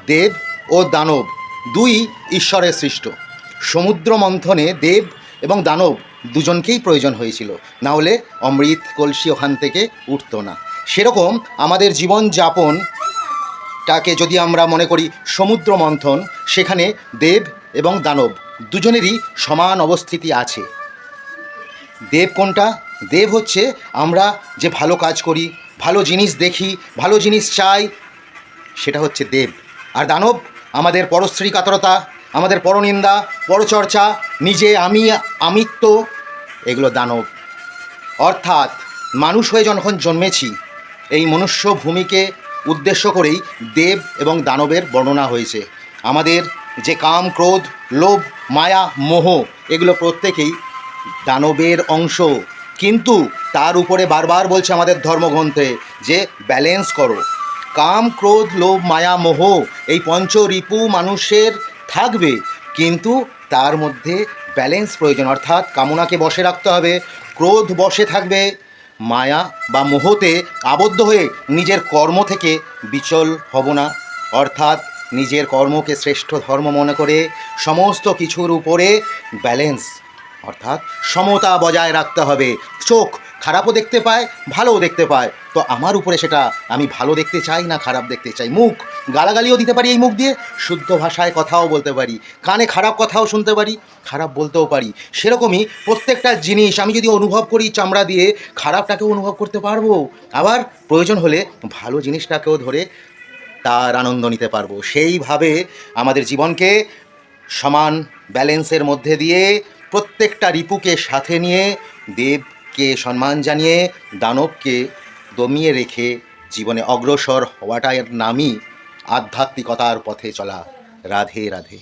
দেব ও দানব দুই ঈশ্বরের সৃষ্ট। সমুদ্র মন্থনে দেব এবং দানব দুজনকেই প্রয়োজন হয়েছিল, না হলে অমৃত কলসি ওখান থেকে উঠতো না। সেরকম আমাদের জীবনযাপনটাকে যদি আমরা মনে করি সমুদ্র মন্থন, সেখানে দেব এবং দানব দুজনেরই সমান অবস্থিতি আছে। দেব কোনটা? দেব হচ্ছে আমরা যে ভালো কাজ করি, ভালো জিনিস দেখি, ভালো জিনিস চাই, সেটা হচ্ছে দেব। আর দানব আমাদের পরশ্রী কাতরতা, আমাদের পরনিন্দা, পরচর্চা, নিজে আমিত্ব, এগুলো দানব। অর্থাৎ মানুষ হয়ে যখন জন্মেছি, এই মনুষ্য ভূমিকে উদ্দেশ্য করেই দেব এবং দানবের বর্ণনা হয়েছে। আমাদের যে কাম, ক্রোধ, লোভ, মায়া, মোহ, এগুলো প্রত্যেকেই দানবের অংশ। কিন্তু তার উপরে বারবার বলছে আমাদের ধর্মগ্রন্থে যে ব্যালেন্স করো। কাম, ক্রোধ, লোভ, মায়া, মোহ, এই পঞ্চরিপু মানুষের থাকবে, কিন্তু তার মধ্যে ব্যালেন্স প্রয়োজন। অর্থাৎ কামনাকে বশে রাখতে হবে, ক্রোধ বশে থাকবে, মায়া বা মোহতে আবদ্ধ হয়ে নিজের কর্ম থেকে বিচল হব না। অর্থাৎ নিজের কর্মকে শ্রেষ্ঠ ধর্ম মনে করে সমস্ত কিছুর উপরে ব্যালেন্স অর্থাৎ সমতা বজায় রাখতে হবে। চোখ খারাপও দেখতে পায়, ভালোও দেখতে পায়, তো আমার উপরে সেটা আমি ভালো দেখতে চাই না খারাপ দেখতে চাই। মুখ গালাগালিও দিতে পারি, এই মুখ দিয়ে শুদ্ধ ভাষায় কথাও বলতে পারি, কানে খারাপ কথাও শুনতে পারি, খারাপ বলতেও পারি। সেরকমই প্রত্যেকটা জিনিস আমি যদি অনুভব করি চামড়া দিয়ে, খারাপটাকেও অনুভব করতে পারবো, আবার প্রয়োজন হলে ভালো জিনিসটাকেও ধরে তার আনন্দ নিতে পারবো। সেইভাবে আমাদের জীবনকে সমান ব্যালেন্সের মধ্যে দিয়ে প্রত্যেকটা রিপুকে সাথে নিয়ে দেবকে সম্মান জানিয়ে দানবকে দমিয়ে রেখে জীবনে অগ্রসর হওয়াটার নামই আধ্যাত্মিকতার পথে চলা। রাধে রাধে।